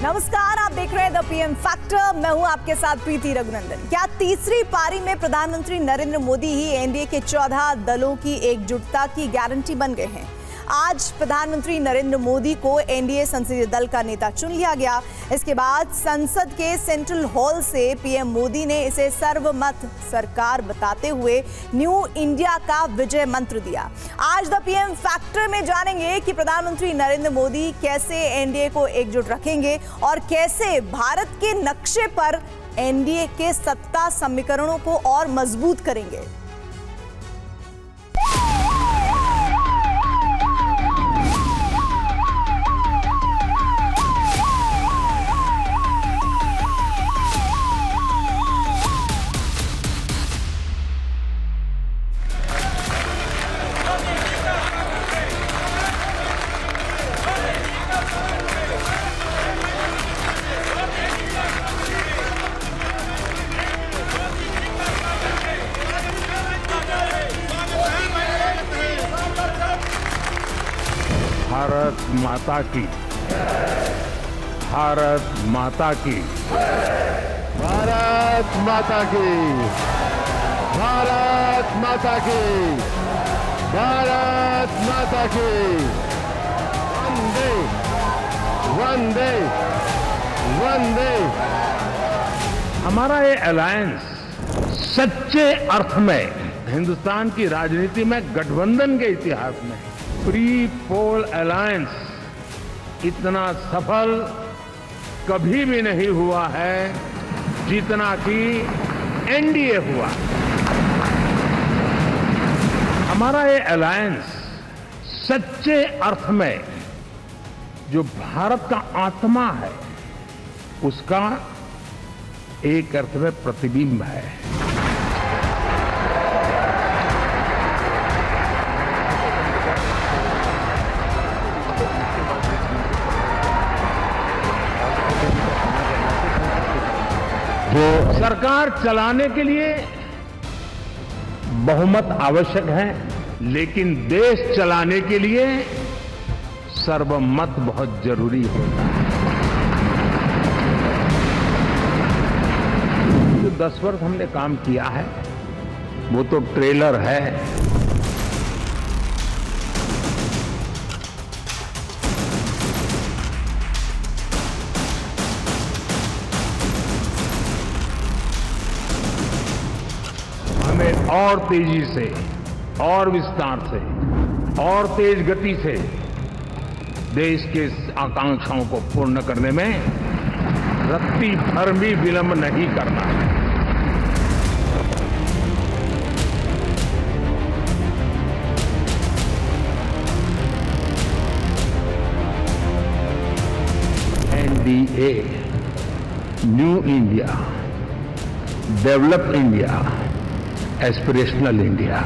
नमस्कार, आप देख रहे हैं द पीएम फैक्टर। मैं हूं आपके साथ प्रीति रघुनंदन। क्या तीसरी पारी में प्रधानमंत्री नरेंद्र मोदी ही एनडीए के 14 दलों की एकजुटता की गारंटी बन गए हैं? आज प्रधानमंत्री नरेंद्र मोदी को एनडीए संसदीय दल का नेता चुन लिया गया। इसके बाद संसद के सेंट्रल हॉल से पीएम मोदी ने इसे सर्वमत सरकार बताते हुए न्यू इंडिया का विजय मंत्र दिया। आज द पीएम फैक्टर में जानेंगे कि प्रधानमंत्री नरेंद्र मोदी कैसे एनडीए को एकजुट रखेंगे और कैसे भारत के नक्शे पर एनडीए के सत्ता समीकरणों को और मजबूत करेंगे। भारत माता की, भारत माता की, भारत माता की, भारत माता की, भारत माता की। वंदे वंदे वंदे। हमारा ये अलायंस सच्चे अर्थ में हिंदुस्तान की राजनीति में गठबंधन के इतिहास में फ्री पोल अलायंस इतना सफल कभी भी नहीं हुआ है जितना कि एनडीए हुआ। हमारा ये अलायंस सच्चे अर्थ में जो भारत का आत्मा है उसका एक अर्थ में प्रतिबिंब है। जो सरकार चलाने के लिए बहुमत आवश्यक है, लेकिन देश चलाने के लिए सर्वमत बहुत जरूरी होता है। जो 10 वर्ष हमने काम किया है वो तो ट्रेलर है। हमें और तेजी से, और विस्तार से, और तेज गति से देश के आकांक्षाओं को पूर्ण करने में रत्ती भर भी विलंब नहीं करना है। NDA, new India, develop India, aspirational India.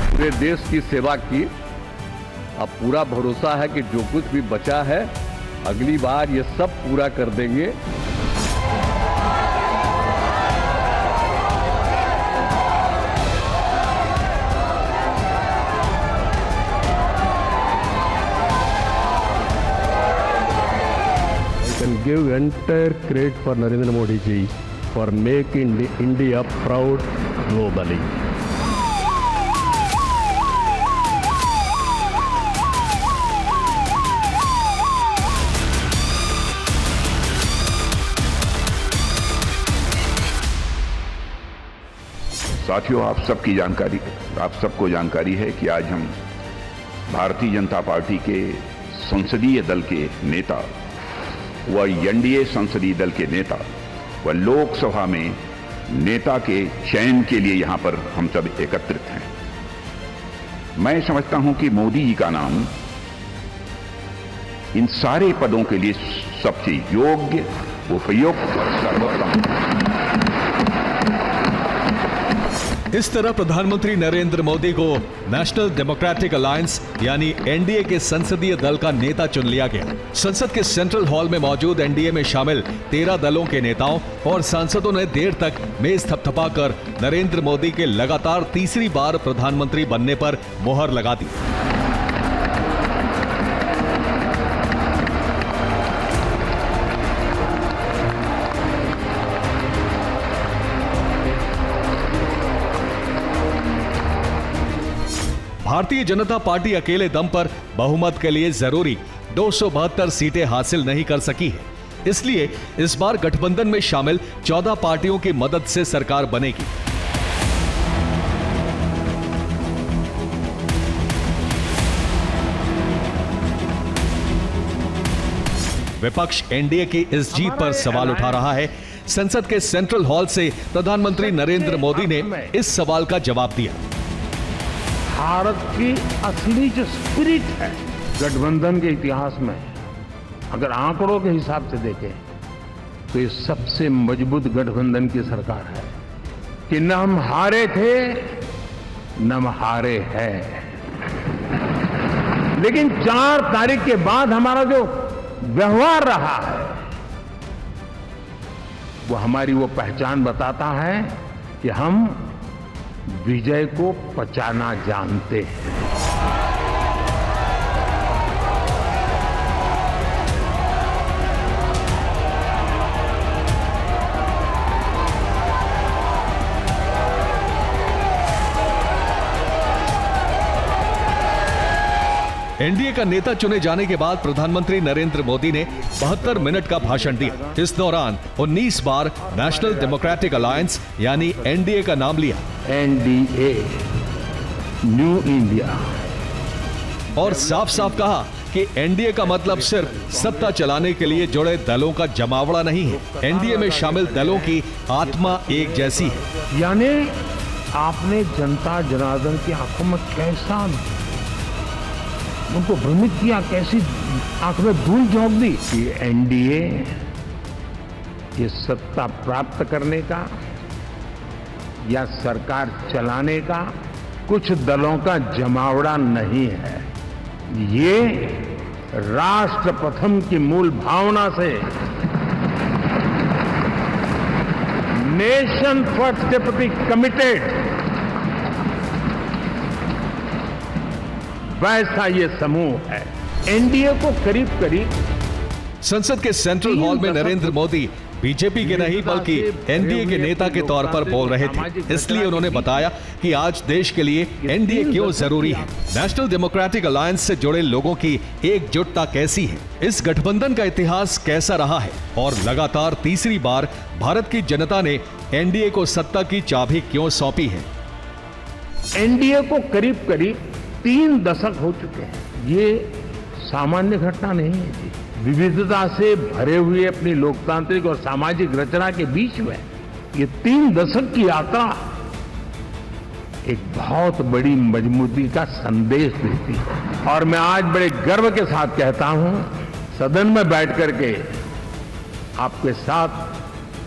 पूरे देश की सेवा की। अब पूरा भरोसा है कि जो कुछ भी बचा है अगली बार ये सब पूरा कर देंगे। I can give entire credit for Narendra Modi ji for making India proud globally. साथियों, आप सबको जानकारी है कि आज हम भारतीय जनता पार्टी के संसदीय दल के नेता व एनडीए संसदीय दल के नेता व लोकसभा में नेता के चयन के लिए यहां पर हम सब एकत्रित हैं। मैं समझता हूं कि मोदी जी का नाम इन सारे पदों के लिए सबसे योग्य, उपयुक्त और सर्वोत्तम। इस तरह प्रधानमंत्री नरेंद्र मोदी को नेशनल डेमोक्रेटिक अलायंस यानी एनडीए के संसदीय दल का नेता चुन लिया गया। संसद के सेंट्रल हॉल में मौजूद एनडीए में शामिल 13 दलों के नेताओं और सांसदों ने देर तक मेज थपथपाकर नरेंद्र मोदी के लगातार तीसरी बार प्रधानमंत्री बनने पर मुहर लगा दी। भारतीय जनता पार्टी अकेले दम पर बहुमत के लिए जरूरी 272 सीटें हासिल नहीं कर सकी है। इसलिए इस बार गठबंधन में शामिल 14 पार्टियों की मदद से सरकार बनेगी। विपक्ष एनडीए की इस जीत पर सवाल उठा रहा है। संसद के सेंट्रल हॉल से प्रधानमंत्री नरेंद्र मोदी ने इस सवाल का जवाब दिया। भारत की असली जो स्पिरिट है गठबंधन के इतिहास में, अगर आंकड़ों के हिसाब से देखें तो ये सबसे मजबूत गठबंधन की सरकार है कि न हम हारे थे न हम हारे हैं। लेकिन 4 तारीख के बाद हमारा जो व्यवहार रहा है वो हमारी वो पहचान बताता है कि हम विजय को पचाना जानते हैं। एनडीए का नेता चुने जाने के बाद प्रधानमंत्री नरेंद्र मोदी ने 72 मिनट का भाषण दिया। इस दौरान 19 बार नेशनल डेमोक्रेटिक अलायंस यानी एनडीए का नाम लिया। NDA, new India. और साफ साफ कहा कि एनडीए का मतलब सिर्फ सत्ता चलाने के लिए जुड़े दलों का जमावड़ा नहीं है। एनडीए में शामिल दलों की आत्मा एक जैसी है। यानी आपने जनता जनार्दन की आंखों में कैसा उनको भ्रमित किया, कैसी आंख में धूल झोंक दी कि एनडीए ये सत्ता प्राप्त करने का या सरकार चलाने का कुछ दलों का जमावड़ा नहीं है। ये राष्ट्र प्रथम की मूल भावना से, नेशन फर्स्ट के प्रति कमिटेड वैसा ये समूह है। एनडीए को करीब करीब संसद के सेंट्रल हॉल में नरेंद्र मोदी बीजेपी के नहीं बल्कि एनडीए के नेता के तौर पर बोल रहे थे। इसलिए उन्होंने बताया कि आज देश के लिए एनडीए क्यों जरूरी है, नेशनल डेमोक्रेटिक अलायंस से जुड़े लोगों की एकजुटता कैसी है, इस गठबंधन का इतिहास कैसा रहा है और लगातार तीसरी बार भारत की जनता ने एनडीए को सत्ता की चाबी क्यों सौंपी है। एनडीए को करीब करीब 3 दशक हो चुके हैं। ये सामान्य घटना नहीं है जी। विविधता से भरे हुए अपनी लोकतांत्रिक और सामाजिक रचना के बीच में ये 3 दशक की यात्रा एक बहुत बड़ी मजबूती का संदेश देती है। और मैं आज बड़े गर्व के साथ कहता हूं, सदन में बैठ करके आपके साथ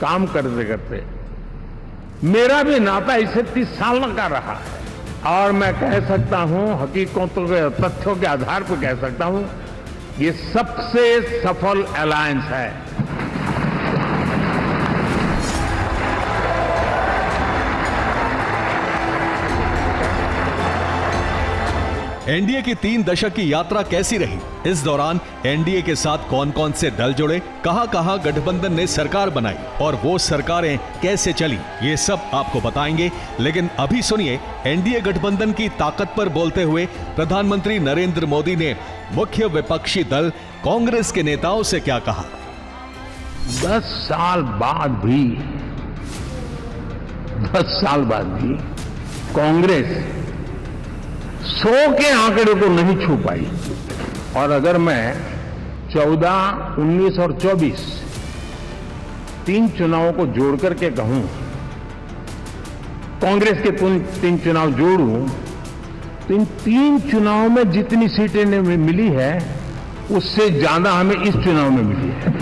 काम करते करते मेरा भी नाता इससे 30 साल का रहा है। और मैं कह सकता हूं, हकीकतों के तथ्यों के आधार पर कह सकता हूं, ये सबसे सफल अलायंस है। एनडीए की 3 दशक की यात्रा कैसी रही, इस दौरान एनडीए के साथ कौन कौन से दल जुड़े, कहां-कहां गठबंधन ने सरकार बनाई और वो सरकारें कैसे चली, ये सब आपको बताएंगे। लेकिन अभी सुनिए एनडीए गठबंधन की ताकत पर बोलते हुए प्रधानमंत्री नरेंद्र मोदी ने मुख्य विपक्षी दल कांग्रेस के नेताओं से क्या कहा। 10 साल बाद भी कांग्रेस 100 के आंकड़े को नहीं छू पाई। और अगर मैं 14, 19 और 24 3 चुनावों को जोड़ करके कहूं, कांग्रेस के 3 चुनाव जोड़ूं, तो इन 3 चुनावों में जितनी सीटें मिली है उससे ज्यादा हमें इस चुनाव में मिली है।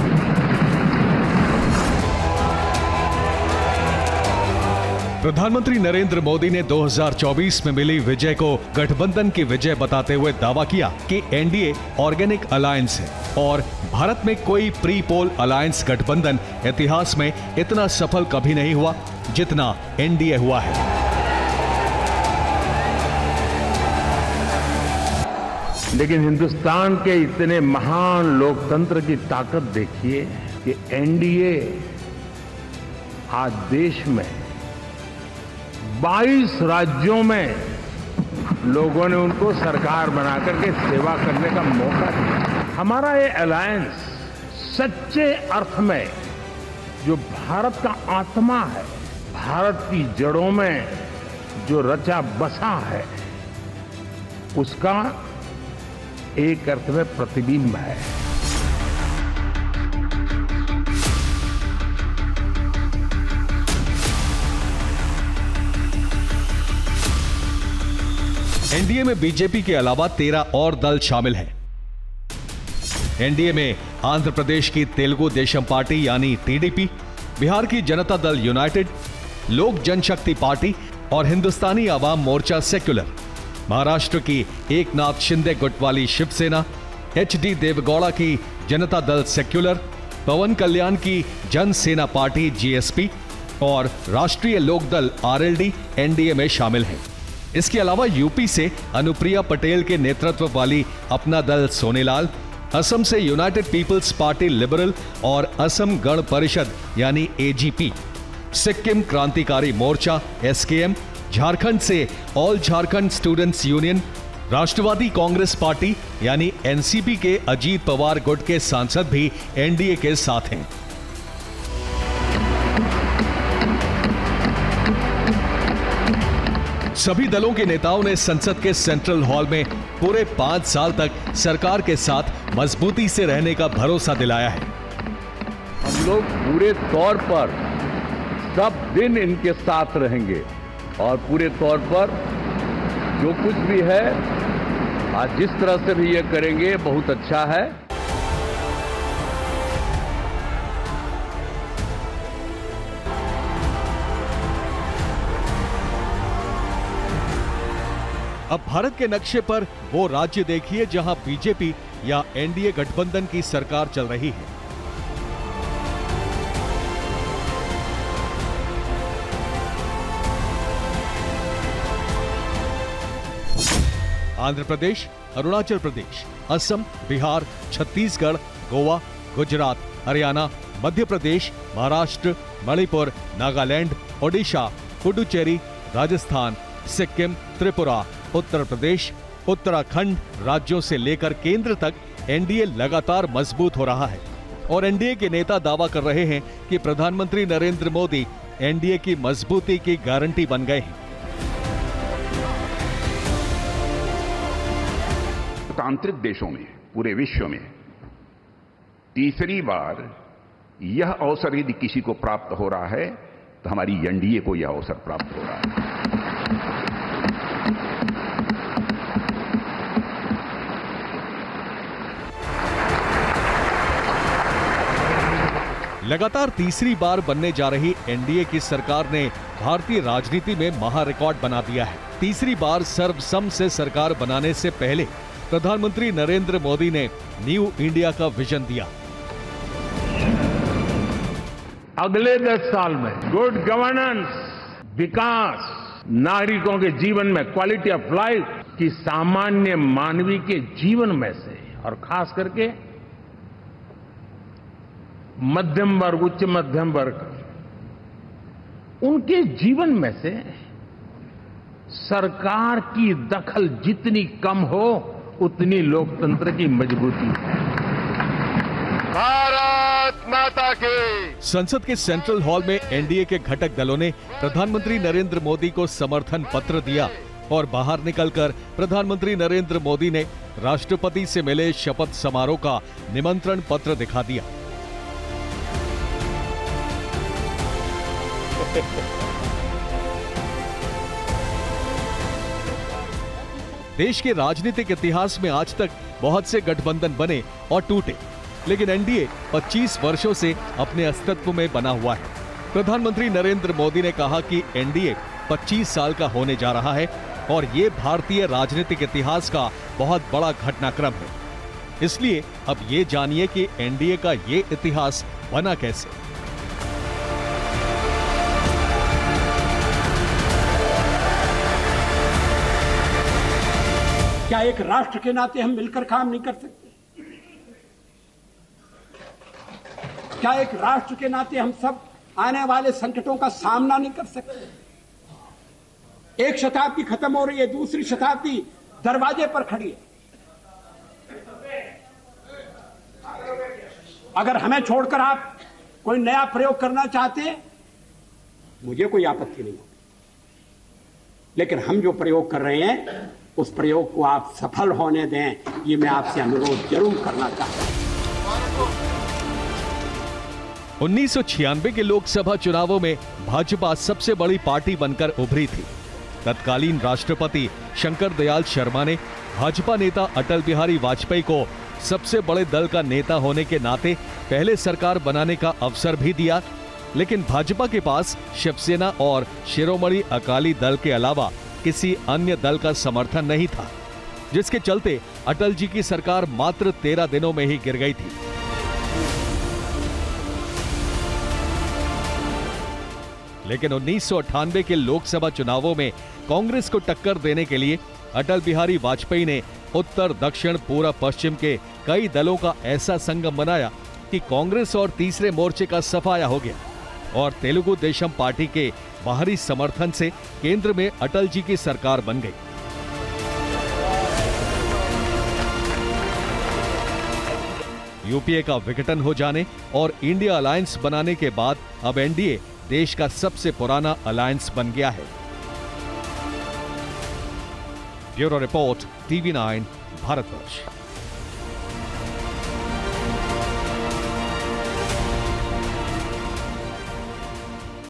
प्रधानमंत्री नरेंद्र मोदी ने 2024 में मिली विजय को गठबंधन की विजय बताते हुए दावा किया कि एनडीए ऑर्गेनिक अलायंस है और भारत में कोई प्री पोल अलायंस गठबंधन इतिहास में इतना सफल कभी नहीं हुआ जितना एनडीए हुआ है। लेकिन हिंदुस्तान के इतने महान लोकतंत्र की ताकत देखिए कि एनडीए आज देश में 22 राज्यों में लोगों ने उनको सरकार बना करके सेवा करने का मौका दिया। हमारा ये अलायंस सच्चे अर्थ में जो भारत का आत्मा है, भारत की जड़ों में जो रचा बसा है, उसका एक अर्थ में प्रतिबिंब है। एनडीए में बीजेपी के अलावा 13 और दल शामिल हैं। एनडीए में आंध्र प्रदेश की तेलुगु देशम पार्टी यानी टीडीपी, बिहार की जनता दल यूनाइटेड, लोक जनशक्ति पार्टी और हिंदुस्तानी आवाम मोर्चा सेक्युलर, महाराष्ट्र की एकनाथ शिंदे गुट वाली शिवसेना, एचडी देवगौड़ा की जनता दल सेक्युलर, पवन कल्याण की जन सेना पार्टी जीएसपी और राष्ट्रीय लोकदल आरएलडी एनडीए में शामिल हैं। इसके अलावा यूपी से अनुप्रिया पटेल के नेतृत्व वाली अपना दल सोनेलाल, असम से यूनाइटेड पीपल्स पार्टी लिबरल और असम गण परिषद यानी एजीपी, सिक्किम क्रांतिकारी मोर्चा एसकेएम, झारखंड से ऑल झारखंड स्टूडेंट्स यूनियन, राष्ट्रवादी कांग्रेस पार्टी यानी एनसीपी के अजीत पवार गुट के सांसद भी एनडीए के साथ हैं। सभी दलों के नेताओं ने संसद के सेंट्रल हॉल में पूरे 5 साल तक सरकार के साथ मजबूती से रहने का भरोसा दिलाया है। हम लोग पूरे तौर पर सब दिन इनके साथ रहेंगे और पूरे तौर पर जो कुछ भी है आज जिस तरह से भी ये करेंगे बहुत अच्छा है। अब भारत के नक्शे पर वो राज्य देखिए जहां बीजेपी या एनडीए गठबंधन की सरकार चल रही है। आंध्र प्रदेश, अरुणाचल प्रदेश, असम, बिहार, छत्तीसगढ़, गोवा, गुजरात, हरियाणा, मध्य प्रदेश, महाराष्ट्र, मणिपुर, नागालैंड, ओडिशा, पुडुचेरी, राजस्थान, सिक्किम, त्रिपुरा, उत्तर प्रदेश, उत्तराखंड राज्यों से लेकर केंद्र तक एनडीए लगातार मजबूत हो रहा है और एनडीए के नेता दावा कर रहे हैं कि प्रधानमंत्री नरेंद्र मोदी एनडीए की मजबूती की गारंटी बन गए हैं। तांत्रिक देशों में, पूरे विश्व में तीसरी बार यह अवसर यदि किसी को प्राप्त हो रहा है तो हमारी एनडीए को यह अवसर प्राप्त हो रहा है। लगातार तीसरी बार बनने जा रही एनडीए की सरकार ने भारतीय राजनीति में महा रिकॉर्ड बना दिया है। तीसरी बार सर्वसम्मत से सरकार बनाने से पहले प्रधानमंत्री नरेंद्र मोदी ने न्यू इंडिया का विजन दिया। अगले 10 साल में गुड गवर्नेंस, विकास, नागरिकों के जीवन में क्वालिटी ऑफ लाइफ की सामान्य मानवीय के जीवन में से और खास करके मध्यम वर्ग, उच्च मध्यम वर्ग, उनके जीवन में से सरकार की दखल जितनी कम हो उतनी लोकतंत्र की मजबूती है। भारत माता की। संसद के सेंट्रल हॉल में एनडीए के घटक दलों ने प्रधानमंत्री नरेंद्र मोदी को समर्थन पत्र दिया और बाहर निकलकर प्रधानमंत्री नरेंद्र मोदी ने राष्ट्रपति से मिले शपथ समारोह का निमंत्रण पत्र दिखा दिया। देश के राजनीतिक इतिहास में आज तक बहुत से गठबंधन बने और टूटे, लेकिन एनडीए 25 वर्षों से अपने अस्तित्व में बना हुआ है। प्रधानमंत्री नरेंद्र मोदी ने कहा कि एनडीए 25 साल का होने जा रहा है और ये भारतीय राजनीतिक इतिहास का बहुत बड़ा घटनाक्रम है। इसलिए अब ये जानिए कि एनडीए का ये इतिहास बना कैसे। क्या एक राष्ट्र के नाते हम मिलकर काम नहीं कर सकते? क्या एक राष्ट्र के नाते हम सब आने वाले संकटों का सामना नहीं कर सकते? एक शताब्दी खत्म हो रही है, दूसरी शताब्दी दरवाजे पर खड़ी है। अगर हमें छोड़कर आप कोई नया प्रयोग करना चाहते हैं, मुझे कोई आपत्ति नहीं होगी, लेकिन हम जो प्रयोग कर रहे हैं उस प्रयोग को आप सफल होने दें, ये मैं आपसे अनुरोध जरूर करना चाहता हूं। 1996 के लोकसभा चुनावों में भाजपा सबसे बड़ी पार्टी बनकर उभरी थी। तत्कालीन राष्ट्रपति शंकर दयाल शर्मा ने भाजपा नेता अटल बिहारी वाजपेयी को सबसे बड़े दल का नेता होने के नाते पहले सरकार बनाने का अवसर भी दिया, लेकिन भाजपा के पास शिवसेना और शिरोमणि अकाली दल के अलावा किसी अन्य दल का समर्थन नहीं था, जिसके चलते अटल जी की सरकार मात्र 13 दिनों में ही गिर गई थी। लेकिन 1998 के लोकसभा चुनावों में कांग्रेस को टक्कर देने के लिए अटल बिहारी वाजपेयी ने उत्तर, दक्षिण, पूर्व, पश्चिम के कई दलों का ऐसा संगम बनाया कि कांग्रेस और तीसरे मोर्चे का सफाया हो गया और तेलुगु देशम पार्टी के बाहरी समर्थन से केंद्र में अटल जी की सरकार बन गई। यूपीए का विघटन हो जाने और इंडिया अलायंस बनाने के बाद अब एनडीए देश का सबसे पुराना अलायंस बन गया है। Bureau report, TV9, Bharatvarsh.